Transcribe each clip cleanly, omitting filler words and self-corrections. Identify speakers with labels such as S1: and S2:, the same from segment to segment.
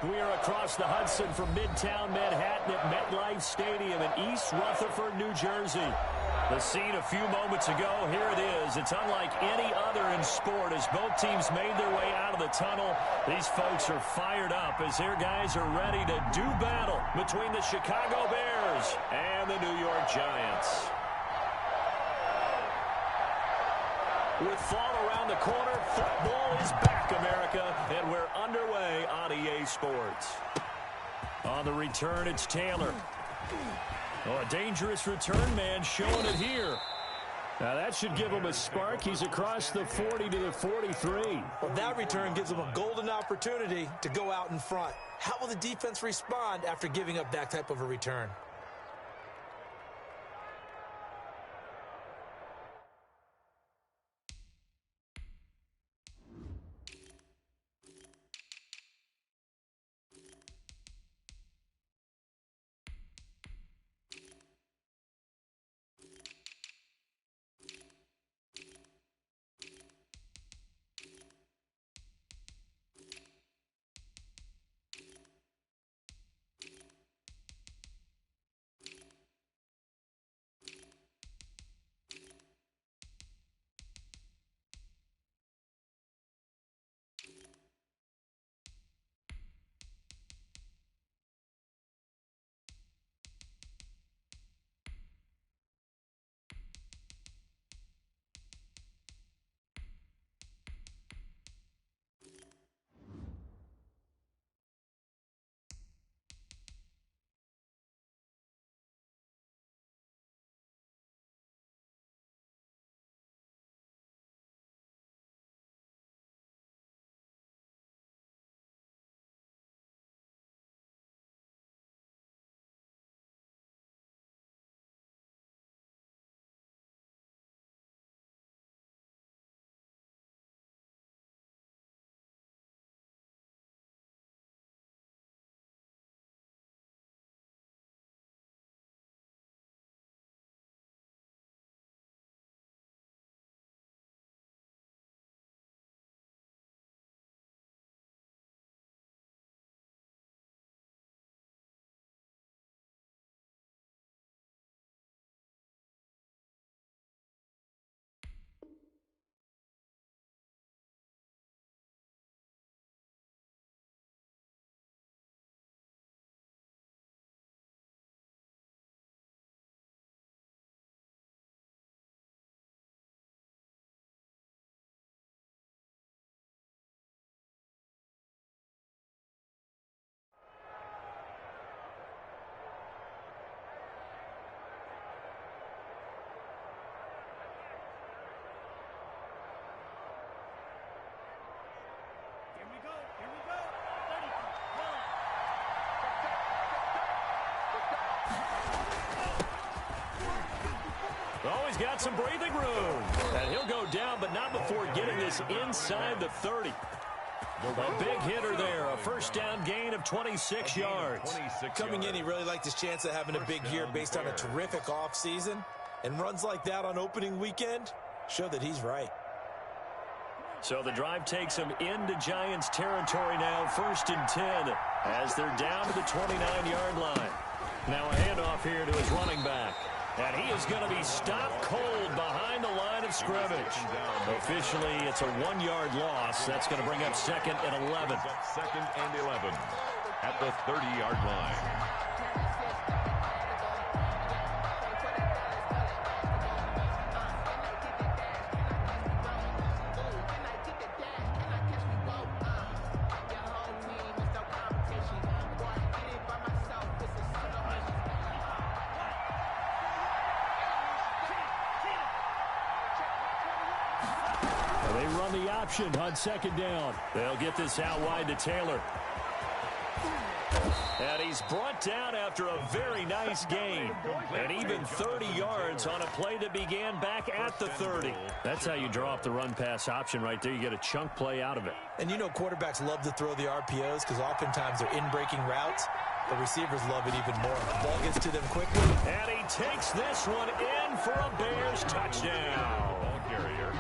S1: We are across the Hudson from Midtown Manhattan at MetLife Stadium in East Rutherford, New Jersey. The scene a few moments ago, here it is. It's unlike any other in sport as both teams made their way out of the tunnel. These folks are fired up as their guys are ready to do battle between the Chicago Bears and the New York Giants. With fall around the corner, football is back, America, and we're underway on EA Sports. On the return, it's Taylor. Oh, a dangerous return man showing it here. Now, that should give him a spark. He's across the 40 to the 43.
S2: Well, that return gives him a golden opportunity to go out in front. How will the defense respond after giving up that type of a return?
S1: Oh, he's got some breathing room. And he'll go down, but not before getting this inside the 30. A big hitter there, a first down gain of 26 yards.
S2: Coming in, he really liked his chance of having a big year based on a terrific offseason. And runs like that on opening weekend show that he's right.
S1: So the drive takes him into Giants territory now, 1st and 10, as they're down to the 29-yard line. Now a handoff here to his running back. And he is going to be stopped cold behind the line of scrimmage. Officially, it's a 1-yard loss. That's going to bring up 2nd and 11.
S3: 2nd and 11 at the 30-yard line.
S1: On 2nd down. They'll get this out wide to Taylor. And he's brought down after a very nice gain. And even 30 yards on a play that began back at the 30. That's how you draw up the run-pass option right there. You get a chunk play out of it.
S2: And you know quarterbacks love to throw the RPOs because oftentimes they're in-breaking routes. The receivers love it even more. The ball gets to them quickly.
S1: And he takes this one in for a Bears touchdown.
S3: Ball carrier.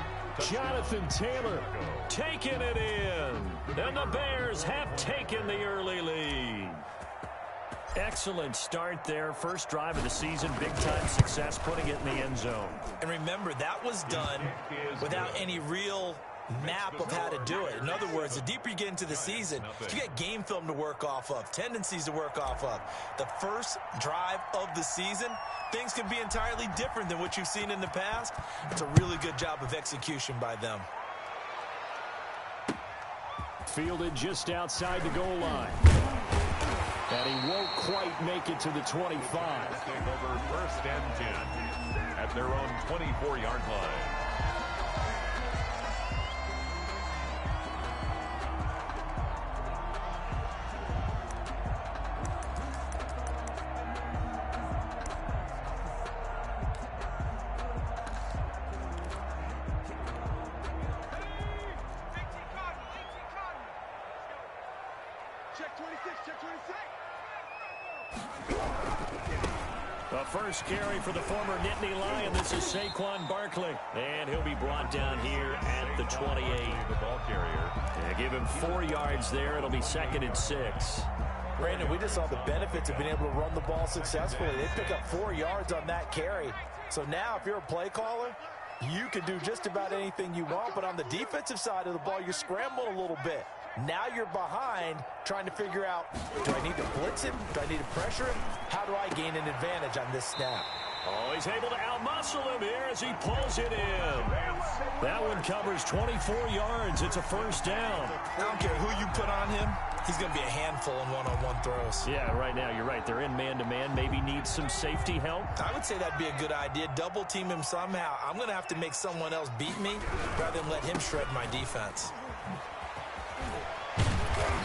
S1: Jonathan Taylor taking it in. And the Bears have taken the early lead. Excellent start there. First drive of the season. Big-time success putting it in the end zone.
S2: And remember, that was done without any real map of how to do it. In other words, the deeper you get into the season, you get game film to work off of, tendencies to work off of. The first drive of the season, things can be entirely different than what you've seen in the past. It's a really good job of execution by them.
S1: Fielded just outside the goal line. And he won't quite make it to the 25.
S3: Take over first and 10 at their own 24-yard line.
S1: The first carry for the former Nittany Lion. This is Saquon Barkley. And he'll be brought down here at the 28.
S3: The ball carrier.
S1: And give him 4 yards there. It'll be 2nd and 6.
S2: Brandon, we just saw the benefits of being able to run the ball successfully. They pick up 4 yards on that carry. So now if you're a play caller, you can do just about anything you want. But on the defensive side of the ball, you're scrambling a little bit. Now you're behind trying to figure out, do I need to blitz him? Do I need to pressure him? How do I gain an advantage on this snap?
S1: Oh, he's able to outmuscle him here as he pulls it in. That one covers 24 yards. It's a first down.
S2: I don't care who you put on him. He's going to be a handful in one-on-one throws.
S1: Yeah, right now you're right. They're in man-to-man. Maybe needs some safety help.
S2: I would say that'd be a good idea. Double team him somehow. I'm going to have to make someone else beat me rather than let him shred my defense.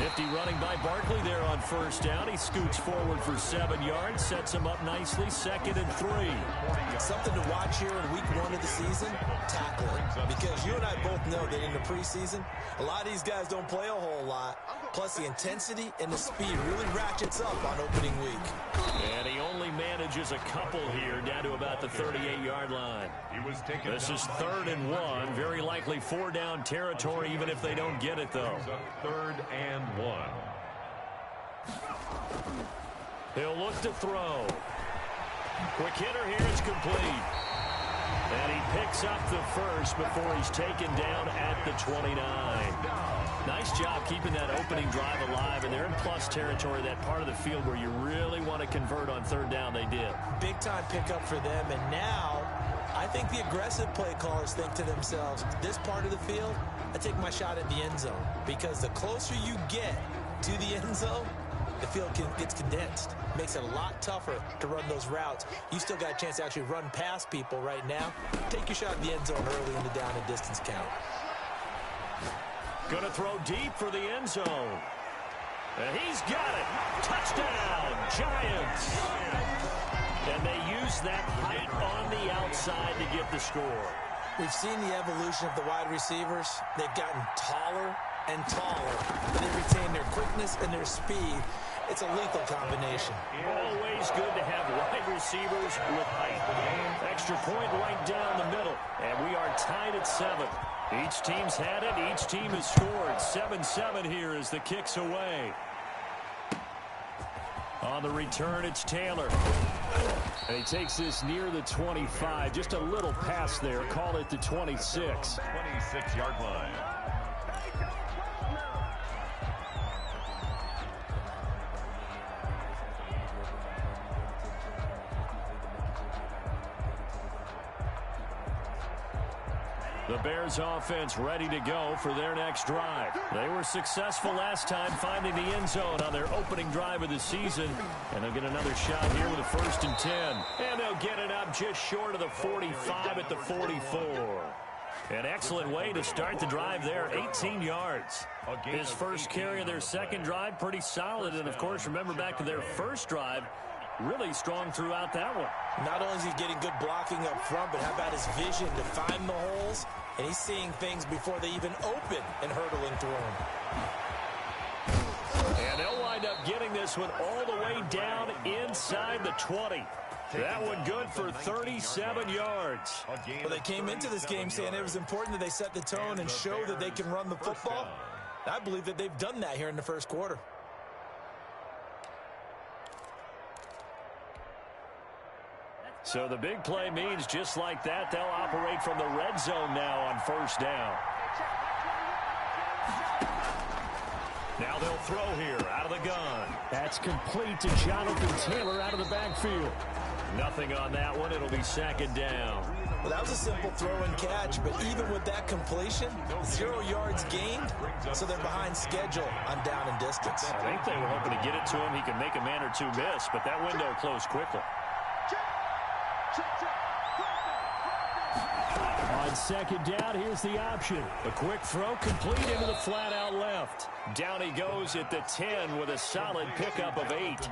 S1: Nifty running by Barkley there on first down. He scoots forward for 7 yards, sets him up nicely, 2nd and 3.
S2: Something to watch here in week 1 of the season, tackling. Because you and I both know that in the preseason, a lot of these guys don't play a whole lot. Plus, the intensity and the speed really ratchets up on opening week.
S1: And he only manages a couple here down to about the 38-yard line. This is 3rd and 1. Very likely 4-down territory, even if they don't get it, though.
S3: 3rd and 1.
S1: He'll look to throw. Quick hitter here is complete. And he picks up the first before he's taken down at the 29. Nice job keeping that opening drive alive, and they're in plus territory, that part of the field where you really want to convert on 3rd down. They did.
S2: Big-time pickup for them, and now I think the aggressive play callers think to themselves, this part of the field, I take my shot at the end zone, because the closer you get to the end zone, the field gets condensed. Makes it a lot tougher to run those routes. You still got a chance to actually run past people right now. Take your shot at the end zone early in the down and distance count.
S1: Going to throw deep for the end zone. And he's got it. Touchdown, Giants. And they use that height on the outside to get the score.
S2: We've seen the evolution of the wide receivers. They've gotten taller and taller, but they retain their quickness and their speed. It's a lethal combination.
S1: Always good to have wide receivers with height. Extra point right down the middle, and we are tied at 7. Each team's had it. Each team has scored. 7-7 here as the kick's away. On the return, it's Taylor. And he takes this near the 25. Just a little pass there. Call it the 26.
S3: 26-yard line.
S1: The Bears offense ready to go for their next drive. They were successful last time finding the end zone on their opening drive of the season. And they'll get another shot here with a 1st and 10. And they'll get it up just short of the 45 at the 44. An excellent way to start the drive there, 18 yards. His first carry of their second drive, pretty solid. And, of course, remember back to their first drive, really strong throughout that one.
S2: Not only is he getting good blocking up front, but how about his vision to find the holes? And he's seeing things before they even open and hurdling through them.
S1: And they'll wind up getting this one all the way down inside the 20. That one good for 37 yards.
S2: Well, they came into this game saying it was important that they set the tone and show that they can run the football. I believe that they've done that here in the first quarter.
S1: So the big play means just like that, they'll operate from the red zone now on first down. Now they'll throw here out of the gun. That's complete to Jonathan Taylor out of the backfield. Nothing on that one. It'll be second down.
S2: Well, that was a simple throw and catch, but even with that completion, 0 yards gained, so they're behind schedule on down and distance.
S1: I think they were hoping to get it to him. He could make a man or two miss, but that window closed quickly. On second down, here's the option. A quick throw complete into the flat out left. Down he goes at the 10 with a solid pickup of 8.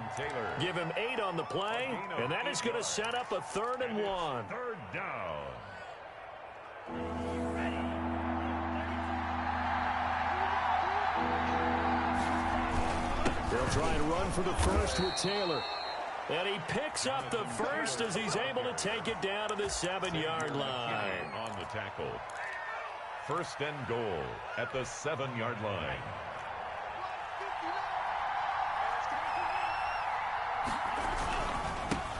S1: Give him 8 on the play, and that is going to set up a 3rd and 1.
S3: Third down.
S1: They'll try and run for the first with Taylor. And he picks up the first as he's able to take it down to the 7-yard line.
S3: On the tackle. First and goal at the 7-yard line.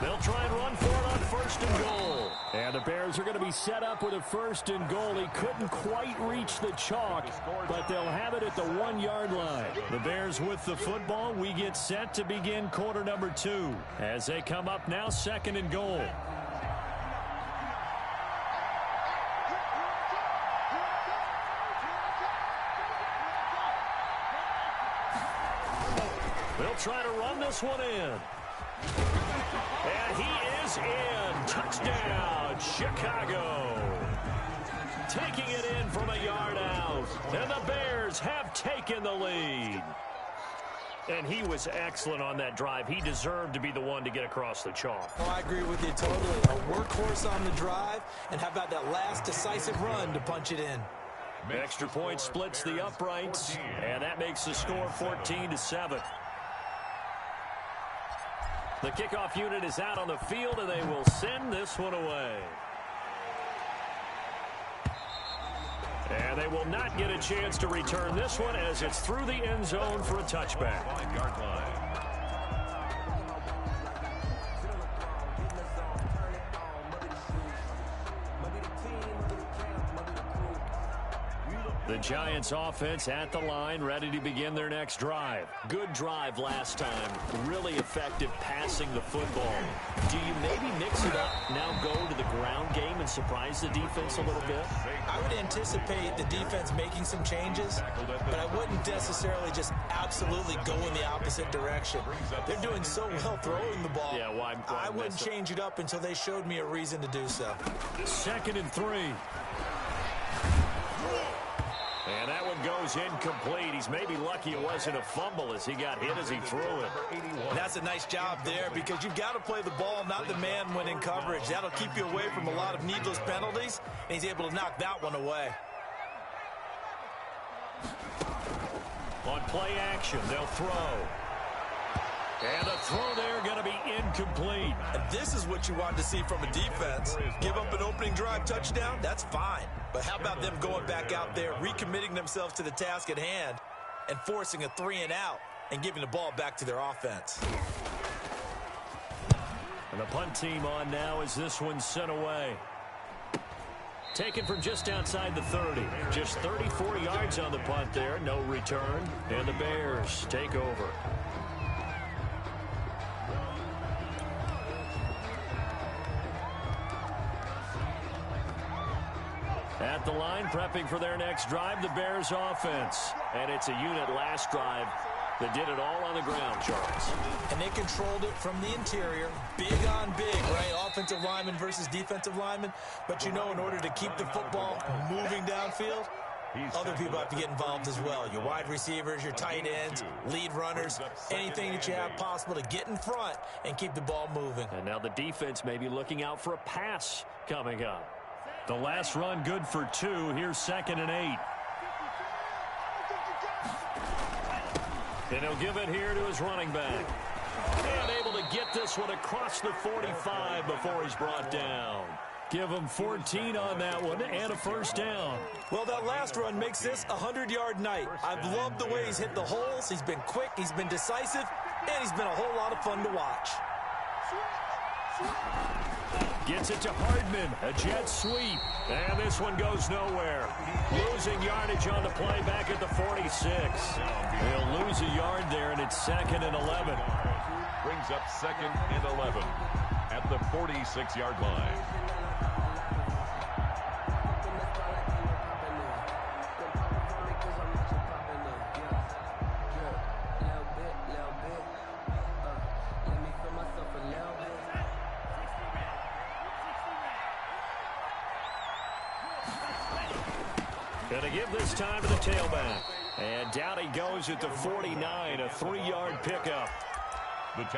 S1: They'll try and run for it on first and goal. And the Bears are going to be set up with a first and goal. He couldn't quite reach the chalk, but they'll have it at the 1-yard line. The Bears with the football. We get set to begin quarter number 2 as they come up now second and goal. They'll try to run this one in. And he is in. Touchdown, Chicago. Taking it in from a yard out. And the Bears have taken the lead. And he was excellent on that drive. He deserved to be the one to get across the chalk.
S2: Oh, I agree with you totally. A workhorse on the drive. And how about that last decisive run to punch it in?
S1: Extra point splits the uprights. And that makes the score 14-7. The kickoff unit is out on the field, and they will send this one away. And they will not get a chance to return this one as it's through the end zone for a touchback.
S3: 5-yard line.
S1: The Giants offense at the line, ready to begin their next drive. Good drive last time. Really effective passing the football. Do you maybe mix it up, now go to the ground game and surprise the defense a little bit?
S2: I would anticipate the defense making some changes, but I wouldn't necessarily just absolutely go in the opposite direction. They're doing so well throwing the ball.
S1: Yeah, why
S2: I wouldn't change it up until they showed me a reason to do so.
S1: 2nd and 3. And that one goes incomplete. He's maybe lucky it wasn't a fumble as he got hit as he threw it.
S2: And that's a nice job there because you've got to play the ball, not the man when in coverage. That'll keep you away from a lot of needless penalties, and he's able to knock that one away.
S1: On play action, they'll throw. And a throw there going to be incomplete.
S2: And this is what you want to see from a defense. Give up an opening drive touchdown, that's fine. But how about them going back out there, recommitting themselves to the task at hand, and forcing a 3-and-out and giving the ball back to their offense.
S1: And the punt team on now as this one's sent away. Taken from just outside the 30. Just 34 yards on the punt there, no return. And the Bears take over. At the line, prepping for their next drive, the Bears offense. And it's a unit last drive that did it all on the ground, Charles.
S2: And they controlled it from the interior. Big on big, right? Offensive lineman versus defensive lineman. But you know, in order to keep the football moving downfield, other people have to get involved as well. Your wide receivers, your tight ends, lead runners, anything that you have possible to get in front and keep the ball moving.
S1: And now the defense may be looking out for a pass coming up. The last run good for 2. Here's 2nd and 8. And he'll give it here to his running back. And able to get this one across the 45 before he's brought down. Give him 14 on that one and a first down.
S2: Well, that last run makes this a 100-yard night. I've loved the way he's hit the holes. He's been quick, he's been decisive, and he's been a whole lot of fun to watch.
S1: Gets it to Hardman, a jet sweep, and this one goes nowhere. Losing yardage on the play back at the 46. They'll lose a yard there, and it's 2nd and 11.
S3: Brings up 2nd and 11 at the 46-yard line.
S1: Gonna give this time to the tailback. And down he goes at the 49, a 3-yard pickup.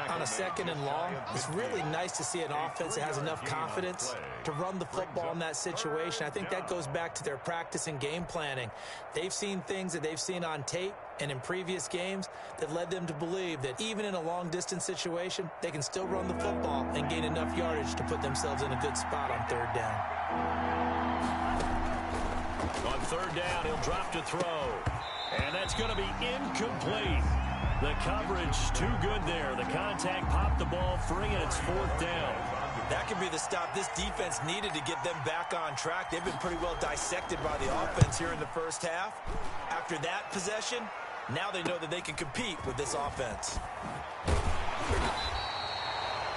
S2: On a 2nd and long, it's really nice to see an offense that has enough confidence to run the football in that situation. I think that goes back to their practice and game planning. They've seen things that they've seen on tape and in previous games that led them to believe that even in a long-distance situation, they can still run the football and gain enough yardage to put themselves in a good spot on 3rd down.
S1: On 3rd down, he'll drop to throw. And that's going to be incomplete. The coverage too good there. The contact popped the ball free, and it's 4th down.
S2: That could be the stop this defense needed to get them back on track. They've been pretty well dissected by the offense here in the first half. After that possession, now they know that they can compete with this offense.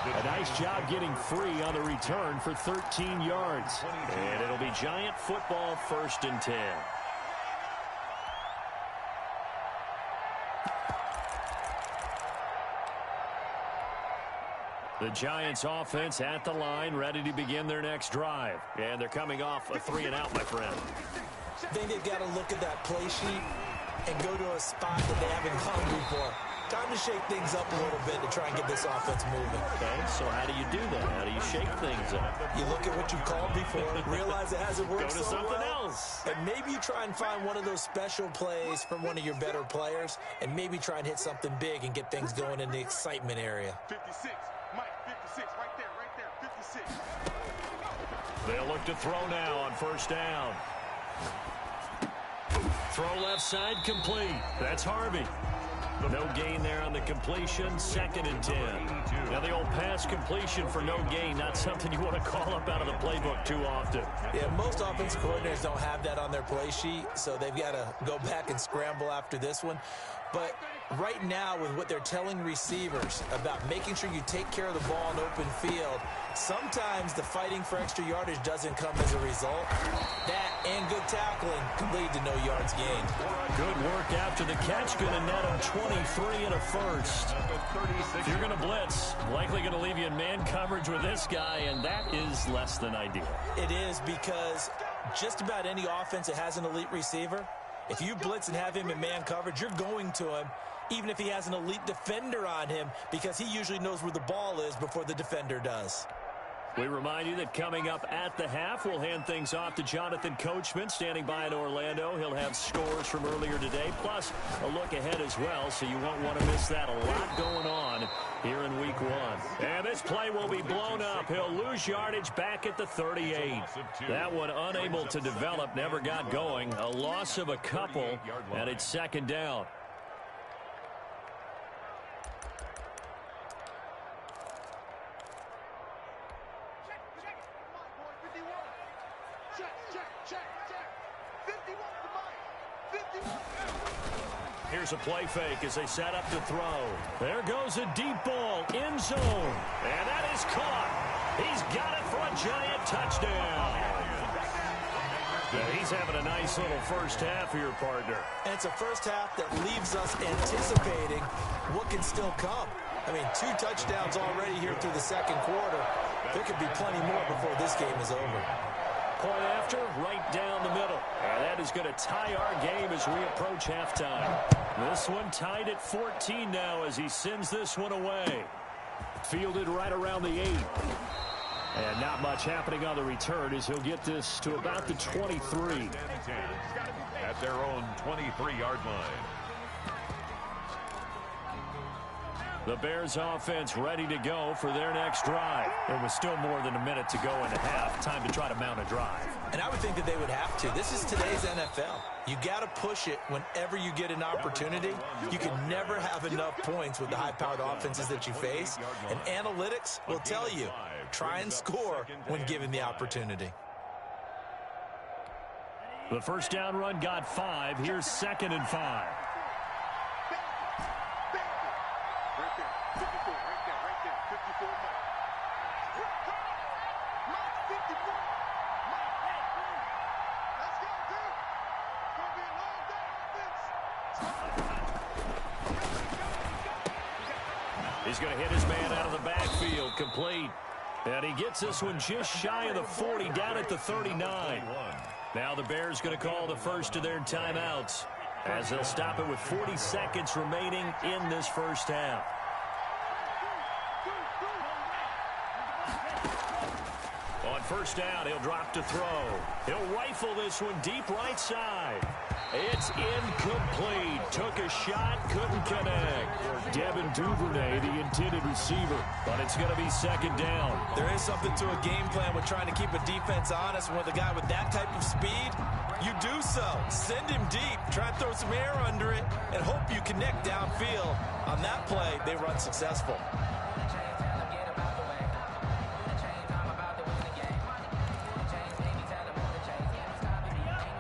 S1: A nice job getting free on the return for 13 yards. And it'll be Giant football, 1st and 10. The Giants offense at the line, ready to begin their next drive. And they're coming off a 3-and-out, my friend.
S2: I think they've got to look at that play sheet and go to a spot that they haven't gone before. Time to shake things up a little bit to try and get this offense moving.
S1: Okay, so how do you do that? How do you shake things up?
S2: You look at what you called before, realize it hasn't worked
S1: so well. Go to something else.
S2: And maybe you try and find one of those special plays from one of your better players, and maybe try and hit something big and get things going in the excitement area.
S4: 56, Mike, 56, right there, 56.
S1: They'll look to throw now on 1st down. Throw left side complete. That's Harvey. No gain there on the completion, 2nd and 10. Now the old pass completion for no gain, not something you want to call up out of the playbook too often.
S2: Yeah, most offensive coordinators don't have that on their play sheet, so they've got to go back and scramble after this one. But right now, with what they're telling receivers about making sure you take care of the ball in open field, sometimes the fighting for extra yardage doesn't come as a result. That and good tackling can lead to no yards gained.
S1: Good work after the catch, going to net him 23 and a first. If you're going to blitz, likely going to leave you in man coverage with this guy, and that is less than ideal.
S2: It is, because just about any offense that has an elite receiver, if you blitz and have him in man coverage, you're going to him, even if he has an elite defender on him, because he usually knows where the ball is before the defender does.
S1: We remind you that coming up at the half, we'll hand things off to Jonathan Coachman, standing by in Orlando. He'll have scores from earlier today, plus a look ahead as well, so you won't want to miss that. A lot going on here in week 1. And this play will be blown up. He'll lose yardage back at the 38. That one unable to develop, never got going. A loss of a couple, and it's 2nd down. Here's a play fake as they set up to throw. There goes a deep ball, end zone. And that is caught. He's got it for a Giant touchdown. Yeah, he's having a nice little first half here, partner.
S2: And it's a first half that leaves us anticipating what can still come. I mean, 2 touchdowns already here through the 2nd quarter. There could be plenty more before this game is over.
S1: Point after, right down the middle. And that is going to tie our game as we approach halftime. This one tied at 14 now as he sends this one away. Fielded right around the 8. And not much happening on the return as he'll get this to about the 23.
S3: At their own 23-yard line.
S1: The Bears offense ready to go for their next drive. There was still more than a minute to go in the half. Time to try to mount a drive.
S2: And I would think that they would have to. This is today's NFL. You got to push it whenever you get an opportunity. You can never have enough points with the high-powered offenses that you face. And analytics will tell you, try and score when given the opportunity.
S1: The first down run got 5. Here's 2nd and 5. He's going to hit his man out of the backfield, complete. And he gets this one just shy of the 40, down at the 39. Now the Bears going to call the first of their timeouts as they'll stop it with 40 seconds remaining in this first half. On first down, he'll drop to throw. He'll rifle this one deep right side. It's incomplete. Took a shot, couldn't connect. Devin Duvernay, the intended receiver, but it's going to be 2nd down.
S2: There is something to a game plan with trying to keep a defense honest. And with a guy with that type of speed, you do so. Send him deep. Try and throw some air under it and hope you connect downfield. On that play, they run successful.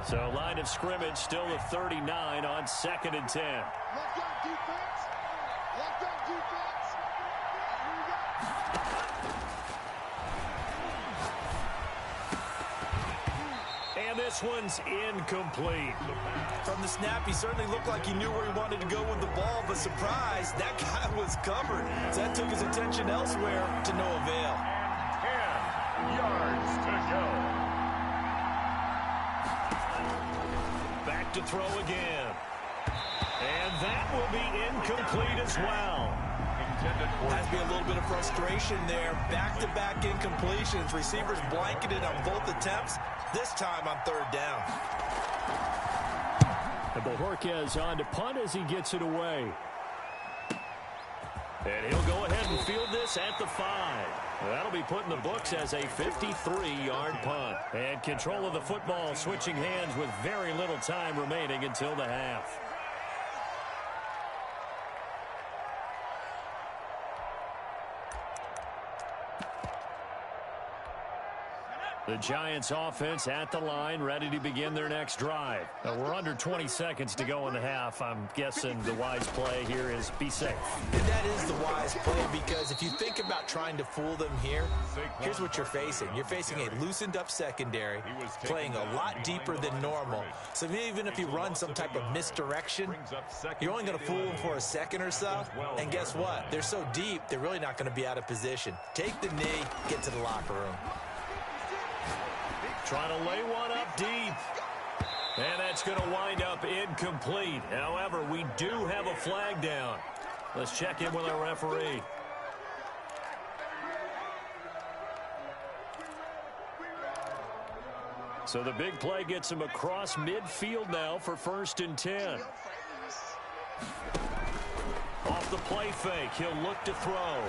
S1: So line of scrimmage still a 39 on 2nd and 10. And this one's incomplete.
S2: From the snap, he certainly looked like he knew where he wanted to go with the ball, but surprise, that guy was covered. So that took his attention elsewhere to no avail.
S3: 10 yards to go.
S1: Back to throw again. And that will be incomplete as well.
S2: Has to be a little bit of frustration there. Back-to-back incompletions. Receivers blanketed on both attempts, this time on 3rd down.
S1: And Bojorquez on to punt as he gets it away. And he'll go ahead and field this at the 5. That'll be put in the books as a 53-yard punt. And control of the football switching hands with very little time remaining until the half. The Giants offense at the line, ready to begin their next drive. Now, we're under 20 seconds to go in the half. I'm guessing the wise play here is be safe.
S2: And that is the wise play, because if you think about trying to fool them here, here's what you're facing. You're facing a loosened up secondary, playing a lot deeper than normal. So even if you run some type of misdirection, you're only going to fool them for a second or so. And guess what? They're so deep, they're really not going to be out of position. Take the knee, get to the locker room.
S1: Trying to lay one up deep. And that's going to wind up incomplete. However, we do have a flag down. Let's check in with our referee. So the big play gets him across midfield now for 1st and 10. Off the play fake, he'll look to throw.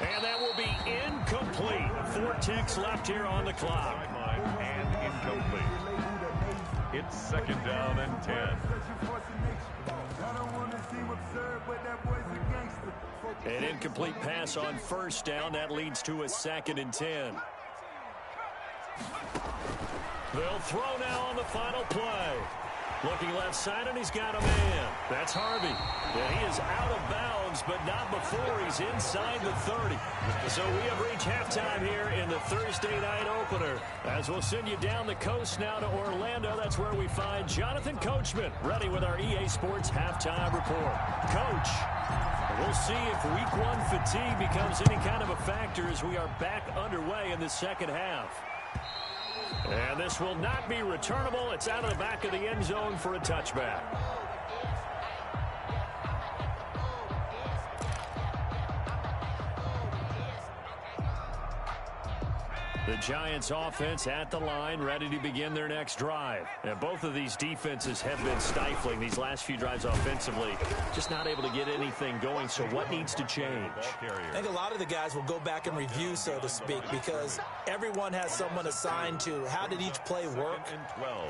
S1: And that will be incomplete. 4 ticks left here on the clock.
S3: And incomplete. It's 2nd down and 10.
S1: An incomplete pass on 1st down. That leads to a 2nd and 10. They'll throw now on the final play. Looking left side, and he's got a man. That's Harvey. And he is out of bounds, but not before he's inside the 30. So we have reached halftime here in the Thursday night opener. As we'll send you down the coast now to Orlando, that's where we find Jonathan Coachman, ready with our EA Sports halftime report. Coach, we'll see if week 1 fatigue becomes any kind of a factor as we are back underway in the second half. And this will not be returnable. It's out of the back of the end zone for a touchback. The The Giants offense at the line, ready to begin their next drive. And both of these defenses have been stifling these last few drives offensively. Just not able to get anything going, so what needs to change?
S2: I think a lot of the guys will go back and review, so to speak, because everyone has someone assigned to how did each play work.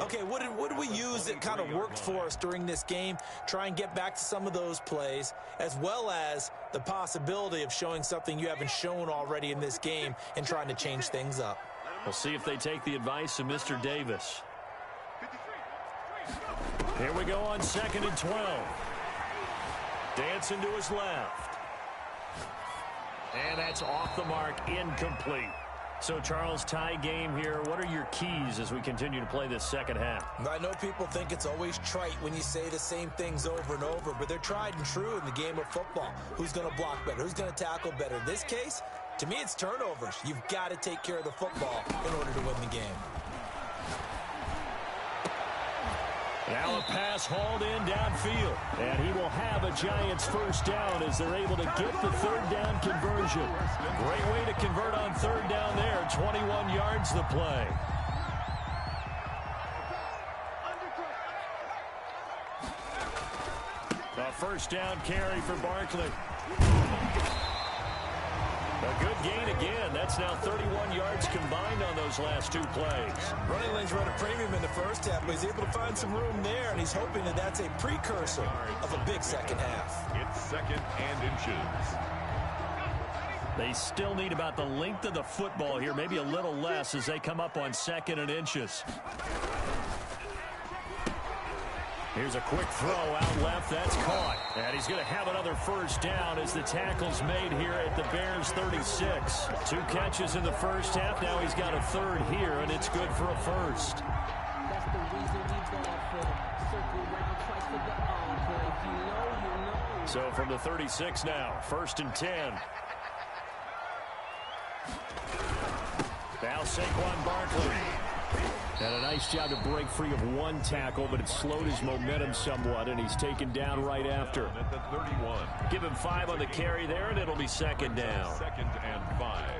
S2: Okay, what did we use that kind of worked for us during this game? Try and get back to some of those plays, as well as the possibility of showing something you haven't shown already in this game and trying to change things up.
S1: We'll see if they take the advice of Mr. Davis. Here we go on 2nd and 12. Dancing to his left. And that's off the mark, incomplete. So, Charles, tie game here. What are your keys as we continue to play this second half?
S2: I know people think it's always trite when you say the same things over and over, but they're tried and true in the game of football. Who's going to block better? Who's going to tackle better? In this case, to me, it's turnovers. You've got to take care of the football in order to win the game.
S1: Now a pass hauled in downfield. And he will have a Giants first down as they're able to get the third down conversion. Great way to convert on third down there. 21 yards the play. A first down carry for Barkley. A good gain again. That's now 31 yards combined on those last two plays.
S2: Running lanes run a premium in the first half, but he's able to find some room there, and he's hoping that that's a precursor of a big second half.
S3: It's 2nd and inches.
S1: They still need about the length of the football here, maybe a little less as they come up on 2nd and inches. Here's a quick throw out left. That's caught. And he's going to have another first down as the tackle's made here at the Bears 36. 2 catches in the first half. Now he's got a third here, and it's good for a first.
S5: That's the reason we ball for them. Circle round twice for the encore. If you know, you know.
S1: So from the 36 now, 1st and 10. Now Saquon Barkley. And a nice job to break free of one tackle, but it slowed his momentum somewhat, and he's taken down right after.
S3: At the 31.
S1: Give him 5 on the carry there, and it'll be 2nd down.
S3: 2nd and 5.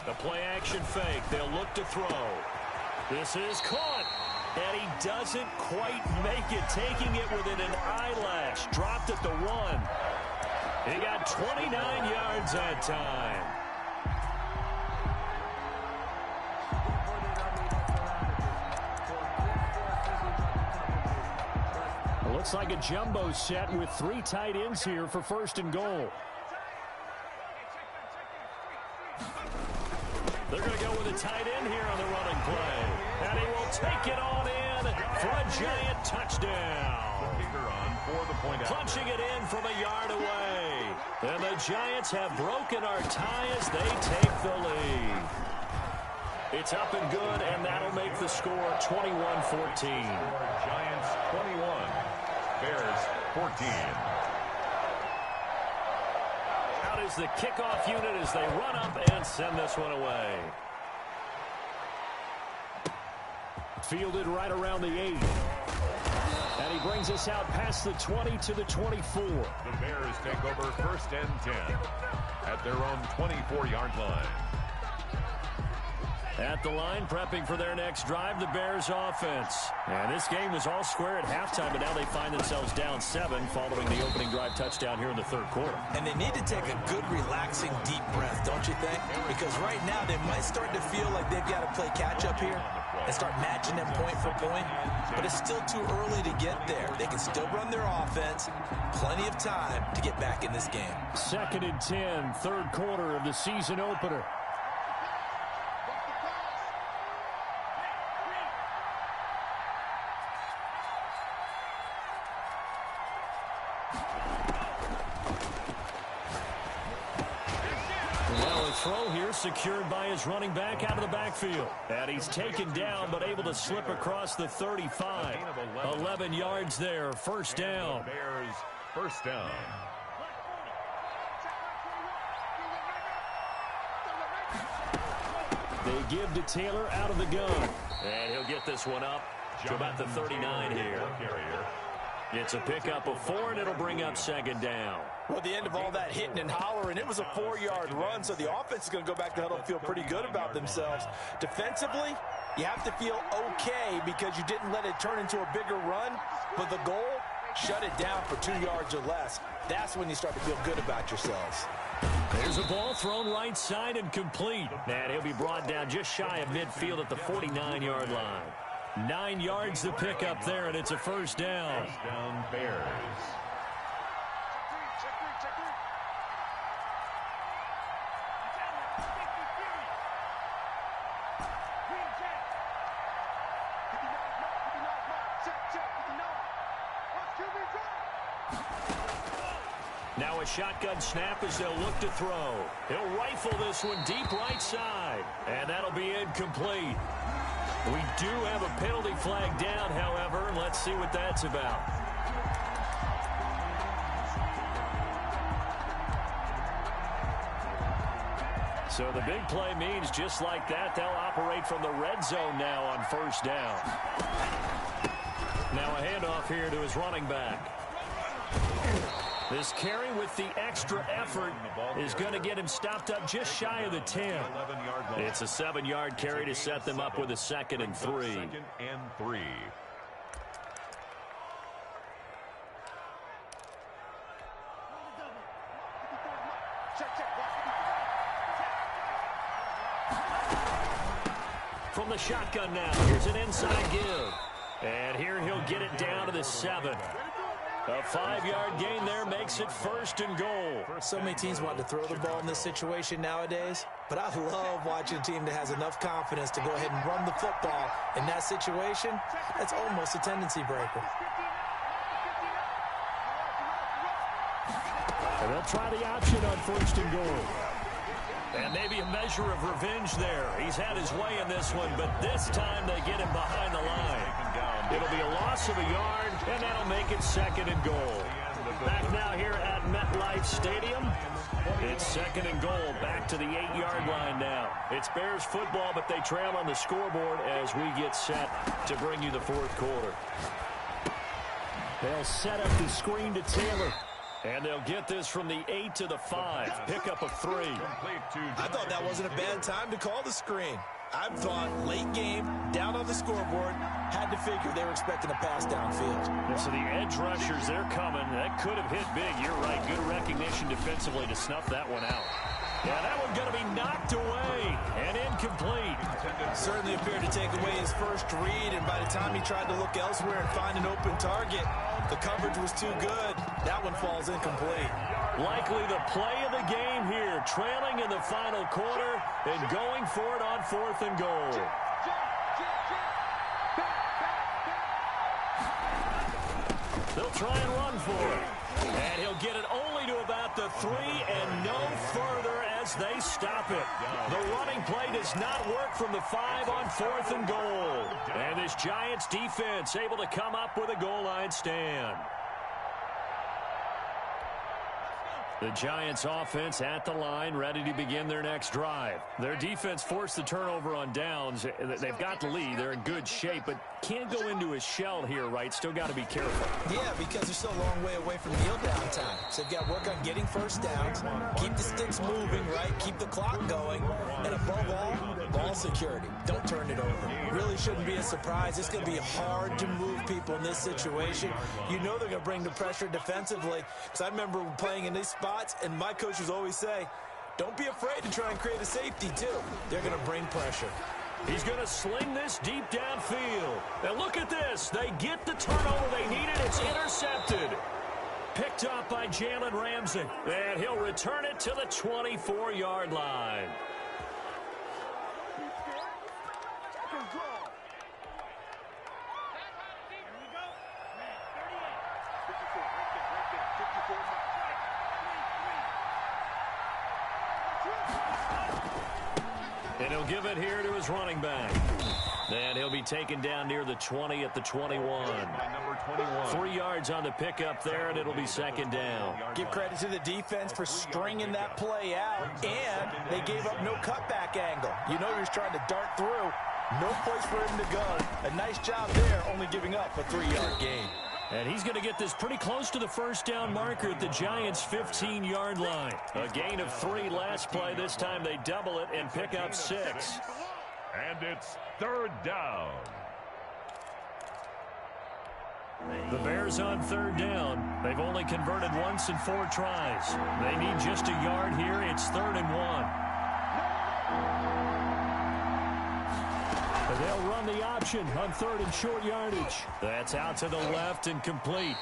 S1: The play action fake. They'll look to throw. This is caught. And he doesn't quite make it, taking it within an eyelash. Dropped at the 1. He got 29 yards that time. It looks like a jumbo set with 3 tight ends here for 1st and goal. They're going to go with a tight end here on the running play. And he will take it on in for a Giant touchdown.
S3: Kicker on for the point out.
S1: Punching it in from a yard away. And the Giants have broken our tie as they take the lead. It's up and good, and that'll make the score 21-14.
S3: Giants 21. Bears 14.
S1: Is the kickoff unit as they run up and send this one away. Fielded right around the 8. And he brings us out past the 20 to the 24.
S3: The Bears take over 1st and 10 at their own 24-yard line.
S1: At the line, prepping for their next drive, the Bears offense. And this game was all square at halftime, but now they find themselves down 7 following the opening drive touchdown here in the 3rd quarter.
S2: And they need to take a good, relaxing, deep breath, don't you think? Because right now they might start to feel like they've got to play catch-up here and start matching them point for point. But it's still too early to get there. They can still run their offense. Plenty of time to get back in this game.
S1: 2nd and 10, 3rd quarter of the season opener. Throw here secured by his running back out of the backfield. And he's taken down but able to slip across the 35. 11 yards there, 1st down.
S3: Bears 1st down.
S1: They give to Taylor out of the gun. And he'll get this one up to about the 39 here. It's a pickup of 4, and it'll bring up second down.
S2: Well, at the end of all that hitting and hollering, it was a 4-yard run, so the offense is going to go back to the huddle and feel pretty good about themselves. Defensively, you have to feel okay because you didn't let it turn into a bigger run, but the goal, shut it down for 2 yards or less. That's when you start to feel good about yourselves.
S1: There's a ball thrown right side and complete. And he'll be brought down just shy of midfield at the 49-yard line. 9 yards to pick up there, and it's a first down.
S3: First down, Bears.
S1: Now a shotgun snap as they'll look to throw. He'll rifle this one deep right side, and that'll be incomplete. We do have a penalty flag down, however, and let's see what that's about. So the big play means just like that, they'll operate from the red zone now on first down. Now a handoff here to his running back. This carry with the extra effort is going to get him stopped up just shy of the 10. It's a 7-yard carry to set them up with a 2nd and 3.
S3: 2nd and 3.
S1: From the shotgun now, here's an inside give. And here he'll get it down to the 7. A 5-yard gain there makes it 1st and goal.
S2: So many teams want to throw the ball in this situation nowadays, but I love watching a team that has enough confidence to go ahead and run the football. In that situation, that's almost a tendency breaker.
S1: And they'll try the option on 1st and goal. And maybe a measure of revenge there. He's had his way in this one, but this time they get him behind the line. It'll be a loss of a yard, and that'll make it 2nd and goal. Back now here at MetLife Stadium. It's 2nd and goal, back to the 8-yard line now. It's Bears football, but they trail on the scoreboard as we get set to bring you the 4th quarter. They'll set up the screen to Taylor. And they'll get this from the 8 to the 5. Pickup of 3.
S2: I thought that wasn't a bad time to call the screen. I thought late game, down on the scoreboard, had to figure they were expecting a pass downfield.
S1: And so the edge rushers, they're coming. That could have hit big. You're right. Good recognition defensively to snuff that one out. Yeah, that one's going to be knocked away and incomplete.
S2: Certainly appeared to take away his first read, and by the time he tried to look elsewhere and find an open target, the coverage was too good. That one falls incomplete.
S1: Likely the play of the game here, trailing in the final quarter and going for it on 4th and goal. They'll try and run for it. And he'll get it only to about the 3 and no further as they stop it. The running play does not work from the 5 on 4th and goal. And this Giants defense able to come up with a goal line stand. The Giants offense at the line, ready to begin their next drive. Their defense forced the turnover on downs. They've got the lead. They're in good shape, but can't go into a shell here, right? Still got to be careful.
S2: Yeah, because they're still a long way away from kneel down time. So they've got to work on getting first downs, keep the sticks moving, right? Keep the clock going. And above all, ball security. Don't turn it over. Really shouldn't be a surprise. It's going to be hard to move people in this situation. You know they're going to bring the pressure defensively. Because I remember playing in these spots, and my coaches always say, don't be afraid to try and create a safety, too. They're going to bring pressure.
S1: He's going to sling this deep downfield. And look at this. They get the turnover they needed. It's intercepted. Picked up by Jalen Ramsey. And he'll return it to the 24-yard line. And he'll give it here to his running back. And he'll be taken down near the 20 at the 21.
S3: Number 21.
S1: 3 yards on the pickup there, and it'll be second down.
S2: Give credit to the defense for stringing that play out, and they gave up no cutback angle. You know he's trying to dart through. No place for him to go. A nice job there, only giving up a 3-yard gain.
S1: And he's going to get this pretty close to the first down marker at the Giants' 15-yard line. A gain of 3 last play. This time they double it and pick up 6.
S3: And it's third down.
S1: The Bears on third down. They've only converted once in 4 tries. They need just a yard here. It's 3rd and 1. They'll run the option on 3rd and short yardage. That's out to the left and complete.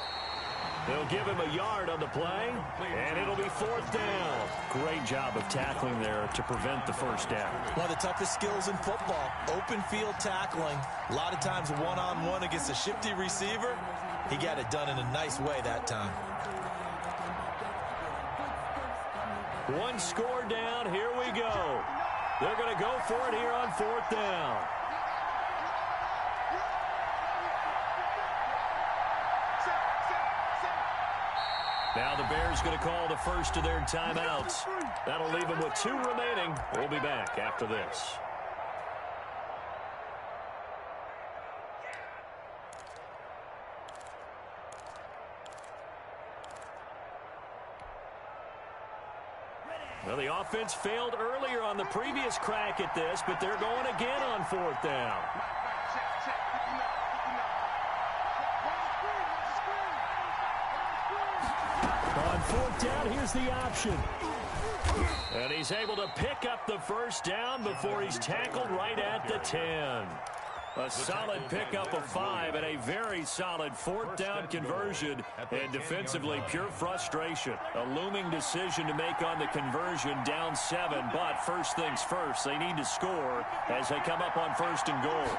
S1: They'll give him a yard on the play, and it'll be 4th down. Great job of tackling there to prevent the first down.
S2: One of the toughest skills in football, open field tackling. A lot of times one-on-one against a shifty receiver. He got it done in a nice way that time.
S1: 1 score down. Here we go. They're going to go for it here on 4th down. Now the Bears going to call the first of their timeouts. That'll leave them with 2 remaining. We'll be back after this. Well, the offense failed earlier on the previous crack at this, but they're going again on 4th down. On 4th down, here's the option. And he's able to pick up the first down before he's tackled right at the 10. A solid pickup of 5 and a very solid 4th down conversion. And defensively, pure frustration. A looming decision to make on the conversion, down 7. But first things first, they need to score as they come up on 1st and goal.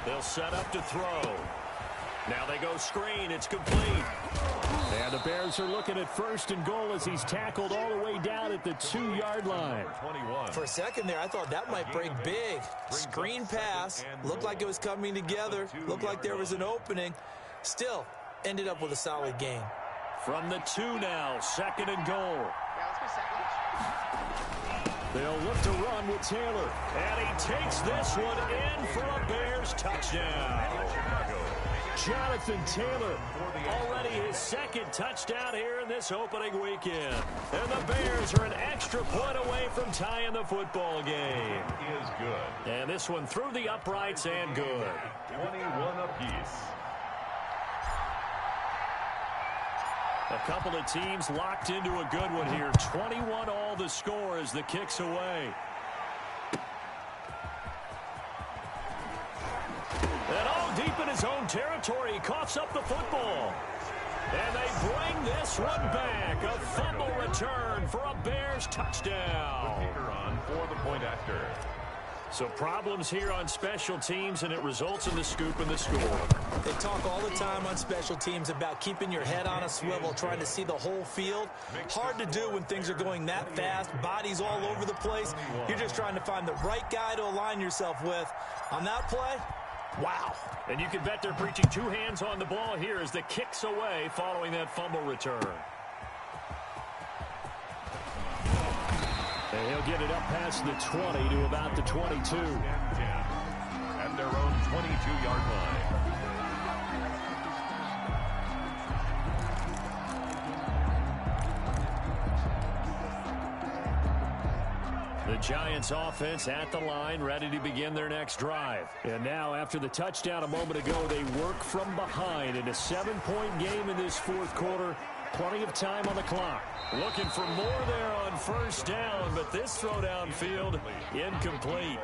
S1: They'll set up to throw. Now they go screen. It's complete. And the Bears are looking at 1st and goal as he's tackled all the way down at the 2-yard line.
S2: For a second there, I thought that might break big. Screen pass. Looked like it was coming together. Looked like there was an opening. Still, ended up with a solid gain.
S1: From the 2 now, 2nd and goal. They'll look to run with Taylor. And he takes this one in for a Bears touchdown. Jonathan Taylor, already his 2nd touchdown here in this opening weekend. And the Bears are an extra point away from tying the football game.
S3: Is good.
S1: And this one through the uprights and good.
S3: 21 apiece.
S1: A couple of teams locked into a good one here. 21 all the score as the kick's away. And all deep in his own territory, he coughs up the football. And they bring this one back. A fumble return for a Bears touchdown.
S3: The kicker on for the point after.
S1: So problems here on special teams, and it results in the scoop and the score.
S2: They talk all the time on special teams about keeping your head on a swivel, trying to see the whole field. Hard to do when things are going that fast, bodies all over the place. You're just trying to find the right guy to align yourself with. On that play, wow.
S1: And you can bet they're preaching 2 hands on the ball here as the kick's away following that fumble return. And he'll get it up past the 20 to about the 22.
S3: At their own 22-yard line.
S1: The Giants offense at the line, ready to begin their next drive. And now, after the touchdown a moment ago, they work from behind in a 7-point game in this 4th quarter. Plenty of time on the clock. Looking for more there on 1st down, but this throw downfield, incomplete.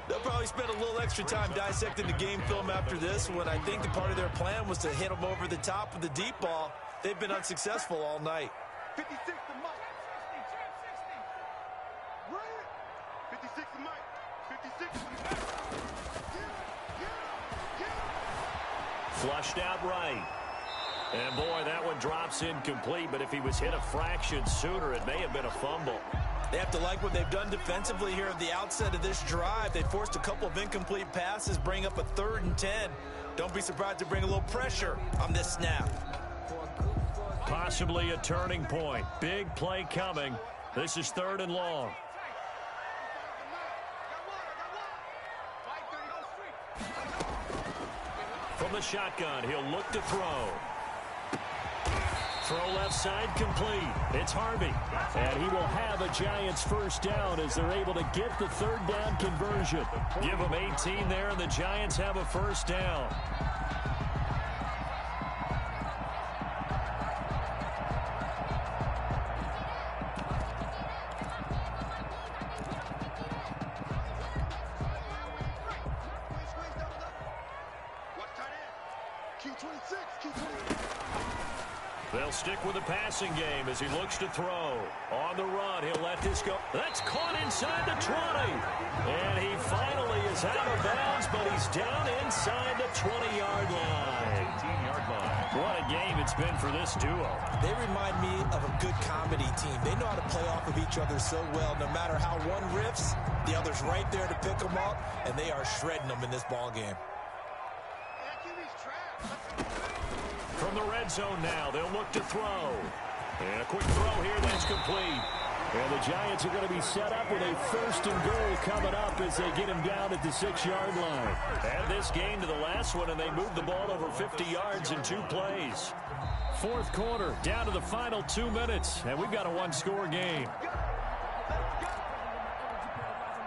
S2: They'll probably spend a little extra time dissecting the game film after this one. I think the part of their plan was to hit them over the top of the deep ball. They've been unsuccessful all night.
S4: 56 to Mike. 56 to Mike. 56 to Mike.
S1: Flushed out right. And boy, that one drops incomplete, but if he was hit a fraction sooner, it may have been a fumble.
S2: They have to like what they've done defensively here at the outset of this drive. They forced a couple of incomplete passes, bring up a 3rd and 10. Don't be surprised to bring a little pressure on this snap.
S1: Possibly a turning point. Big play coming. This is 3rd and long. From the shotgun, he'll look to throw. Throw left side complete. It's Harvey. And he will have a Giants first down as they're able to get the 3rd down conversion. Give them 18 there, and the Giants have a first down. They'll stick with the passing game as he looks to throw. On the run, he'll let this go. That's caught inside the 20. And he finally is out of bounds, but he's down inside the 20-yard line.
S3: 18-yard line.
S1: What a game it's been for this duo.
S2: They remind me of a good comedy team. They know how to play off of each other so well. No matter how one riffs, the other's right there to pick them up, and they are shredding them in this ball game.
S1: From the red zone now, they'll look to throw. And a quick throw here that's complete. And the Giants are going to be set up with a 1st and goal coming up as they get him down at the 6-yard line. Add this game to the last one, and they moved the ball over 50 yards in 2 plays. 4th quarter, down to the final 2 minutes, and we've got a 1-score game.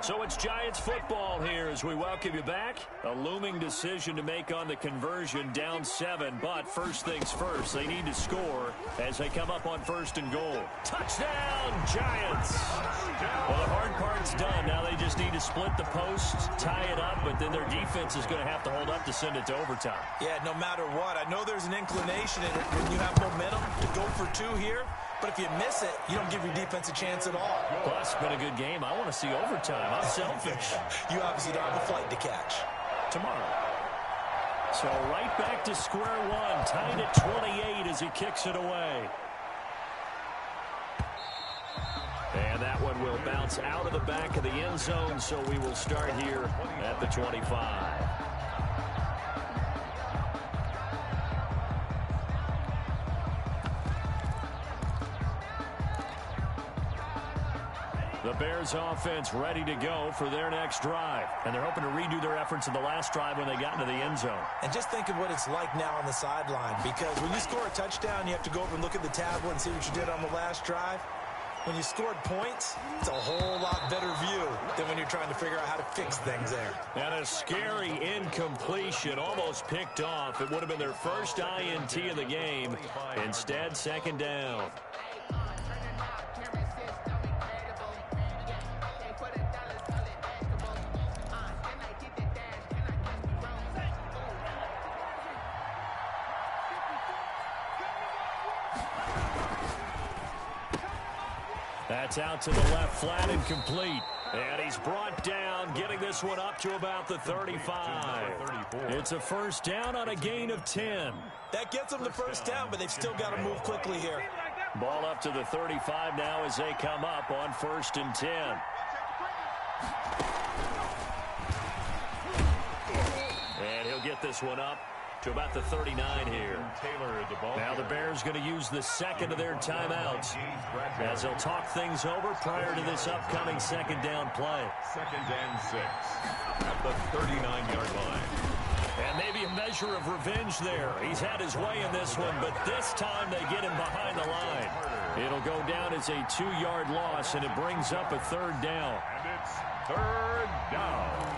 S1: So it's Giants football here as we welcome you back. A looming decision to make on the conversion, down 7. But first things first, they need to score as they come up on 1st and goal. Touchdown, Giants! Well, the hard part's done. Now they just need to split the posts, tie it up, but then their defense is going to have to hold up to send it to overtime.
S2: Yeah, no matter what. I know there's an inclination in it when you have momentum to go for 2 here. But if you miss it, you don't give your defense a chance at all.
S1: Plus, it's been a good game. I want to see overtime. I'm selfish.
S2: You obviously don't have a flight to catch.
S1: Tomorrow. So right back to square one. Tied at 28 as he kicks it away. And that one will bounce out of the back of the end zone, so we will start here at the 25. The Bears offense ready to go for their next drive. And they're hoping to redo their efforts in the last drive when they got into the end zone.
S2: And just think of what it's like now on the sideline, because when you score a touchdown, you have to go over and look at the tablet and see what you did on the last drive. When you scored points, it's a whole lot better view than when you're trying to figure out how to fix things there.
S1: And a scary incompletion, almost picked off. It would have been their first INT of the game. Instead, 2nd down. That's out to the left, flat and complete. And he's brought down, getting this one up to about the 35. It's a first down on a gain of 10.
S2: That gets them the first down, but they've still got to move quickly here.
S1: Ball up to the 35 now as they come up on 1st and 10. And he'll get this one up to about the 39 here. Now the Bears going to use the 2nd of their timeouts as they'll talk things over prior to this upcoming 2nd down play.
S3: 2nd and 6 at the 39-yard line.
S1: And maybe a measure of revenge there. He's had his way in this one, but this time they get him behind the line. It'll go down as a 2-yard loss, and it brings up a 3rd down.
S3: And it's 3rd down.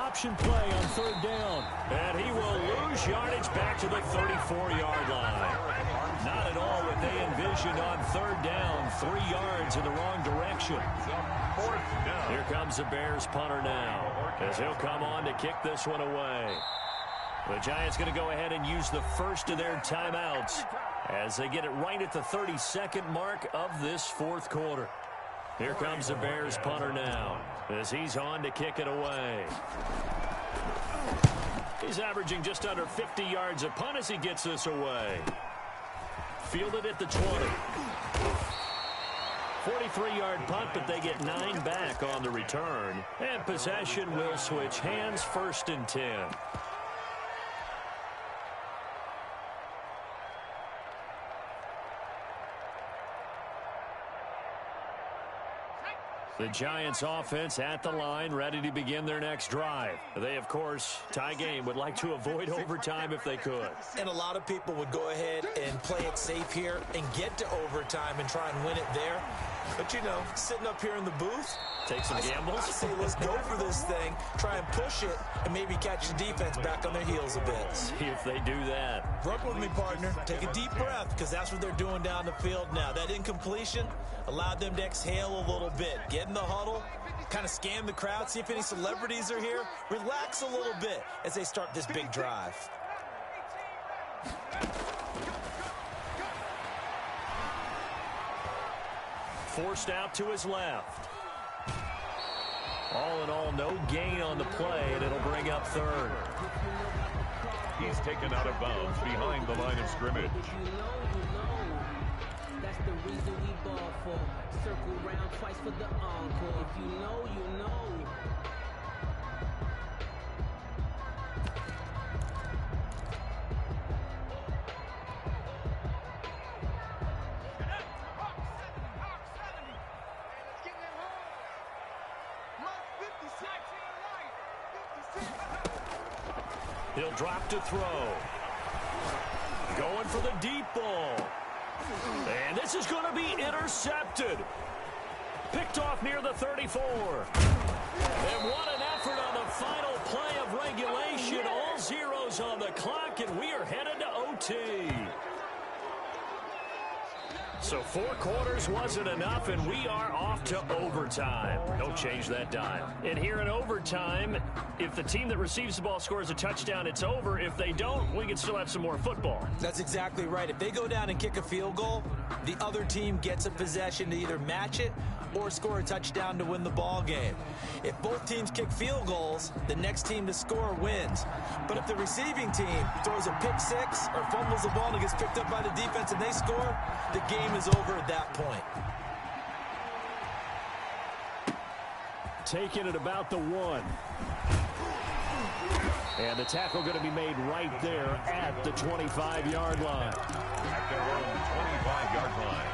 S1: Option play on 3rd down. And he will lose yardage back to the 34-yard line. Not at all what they envisioned on 3rd down. 3 yards in the wrong direction.
S3: 4th down.
S1: Here comes the Bears punter now as he'll come on to kick this one away. The Giants going to go ahead and use the first of their timeouts as they get it right at the 32nd mark of this fourth quarter. Here comes the Bears punter now as he's on to kick it away. He's averaging just under 50 yards a punt as he gets this away. Fielded at the 20. 43-yard punt, but they get 9 back on the return. And possession will switch hands, 1st and 10. The Giants offense at the line, ready to begin their next drive. They, of course, tie game, would like to avoid overtime if they could.
S2: And a lot of people would go ahead and play it safe here and get to overtime and try and win it there. But, you know, sitting up here in the booth,
S1: take some gambles.
S2: I say let's go for this thing, try and push it, and maybe catch the defense back on their heels a bit.
S1: See if they do that.
S2: Work with me, partner. Take a deep breath, because that's what they're doing down the field now. That incompletion allowed them to exhale a little bit. Get in the huddle, kind of scan the crowd, see if any celebrities are here. Relax a little bit as they start this big drive.
S1: Forced out to his left. All in all, no gain on the play, and it'll bring up 3rd.
S3: He's taken out of bounds behind the line of scrimmage.
S5: That's the reason we ball for. Circle round twice for the encore. If you know, you know.
S1: He'll drop to throw. Going for the deep ball. And this is going to be intercepted. Picked off near the 34. And what an effort on the final play of regulation. All zeros on the clock, and we are headed to OT. So 4 quarters wasn't enough, and we are off to overtime. Don't change that dime. And here in overtime, if the team that receives the ball scores a touchdown, it's over. If they don't, we can still have some more football.
S2: That's exactly right. If they go down and kick a field goal, the other team gets a possession to either match it or score a touchdown to win the ball game. If both teams kick field goals, the next team to score wins. But if the receiving team throws a pick 6 or fumbles the ball and it gets picked up by the defense and they score, the game is over at that point.
S1: Taking it about the 1. And the tackle going to be made right there at the 25-yard line.
S3: At their own 25-yard line.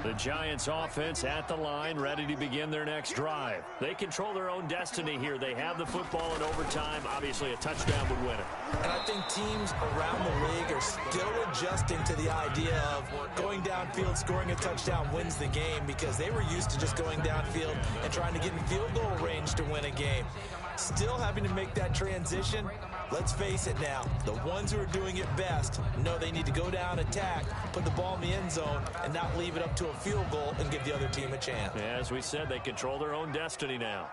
S1: The Giants offense at the line, ready to begin their next drive. They control their own destiny here. They have the football in overtime. Obviously, a touchdown would win it.
S2: And I think teams around the league are still adjusting to the idea of going downfield, scoring a touchdown wins the game, because they were used to just going downfield and trying to get in field goal range to win a game. Still having to make that transition. Let's face it now, the ones who are doing it best know they need to go down, attack, put the ball in the end zone, and not leave it up to a field goal and give the other team a chance.
S1: Yeah, as we said, they control their own destiny now.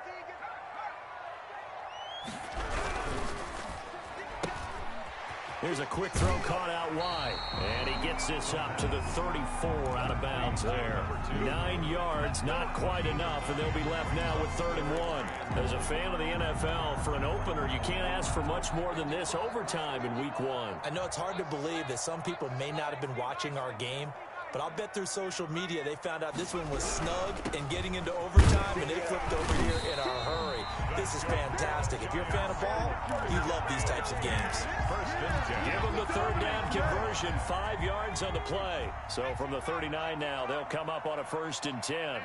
S1: Here's a quick throw caught out wide. And he gets this up to the 34 out of bounds there. 9 yards, not quite enough, and they'll be left now with 3rd and 1. As a fan of the NFL, for an opener, you can't ask for much more than this overtime in week 1.
S2: I know it's hard to believe that some people may not have been watching our game, but I'll bet through social media they found out this one was snug and getting into overtime, and they flipped over here in a hurry. This is fantastic. If you're a fan of ball, you love these types of games.
S1: Give them the 3rd down conversion, 5 yards on the play. So from the 39 now, they'll come up on a 1st and 10.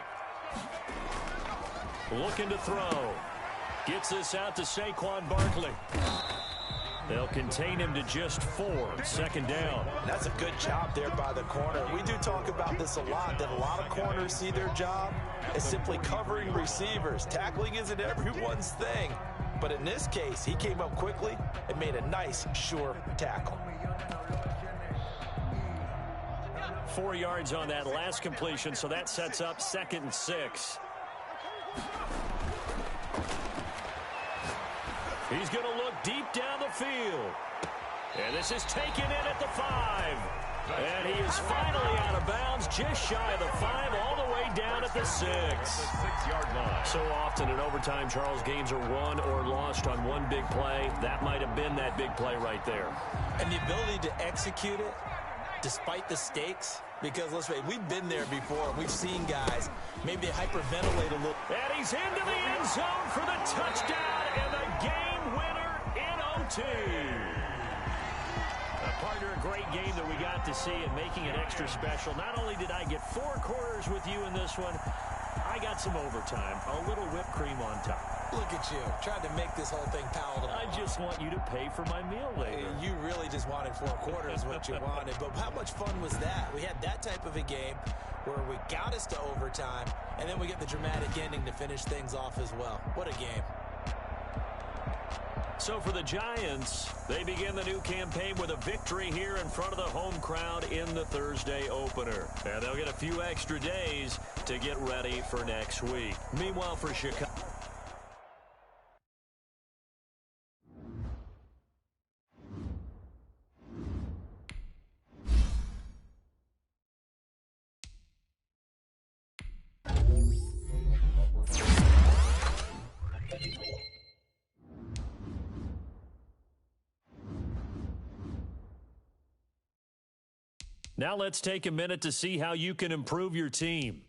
S1: Looking to throw. Gets this out to Saquon Barkley. They'll contain him to just 4. 2nd down.
S2: That's a good job there by the corner. We do talk about this a lot, that a lot of corners see their job as simply covering receivers. Tackling isn't everyone's thing. But in this case, he came up quickly and made a nice, sure tackle.
S1: 4 yards on that last completion, so that sets up 2nd and 6. He's going to look deep down the field. And this is taken in at the 5. And he is finally out of bounds, just shy of the 5, all the way down at the 6.
S3: Six-yard line.
S1: So often in overtime, Charles, games are won or lost on one big play. That might have been that big play right there.
S2: And the ability to execute it despite the stakes, because let's face it, we've been there before. We've seen guys, maybe they hyperventilate a little.
S1: And he's into the end zone for the touchdown and the game winner in OT. Partner, a great game that we got to see and making it extra special. Not only did I get 4 quarters with you in this one, I got some overtime, a little whipped cream on top.
S2: Look at you, trying to make this whole thing palatable.
S1: I just want you to pay for my meal later.
S2: You really just wanted 4 quarters, what you wanted. But how much fun was that? We had that type of a game where we got us to overtime, and then we get the dramatic ending to finish things off as well. What a game.
S1: So for the Giants, they begin the new campaign with a victory here in front of the home crowd in the Thursday opener. And they'll get a few extra days to get ready for next week. Meanwhile, for Chicago. Now let's take a minute to see how you can improve your team.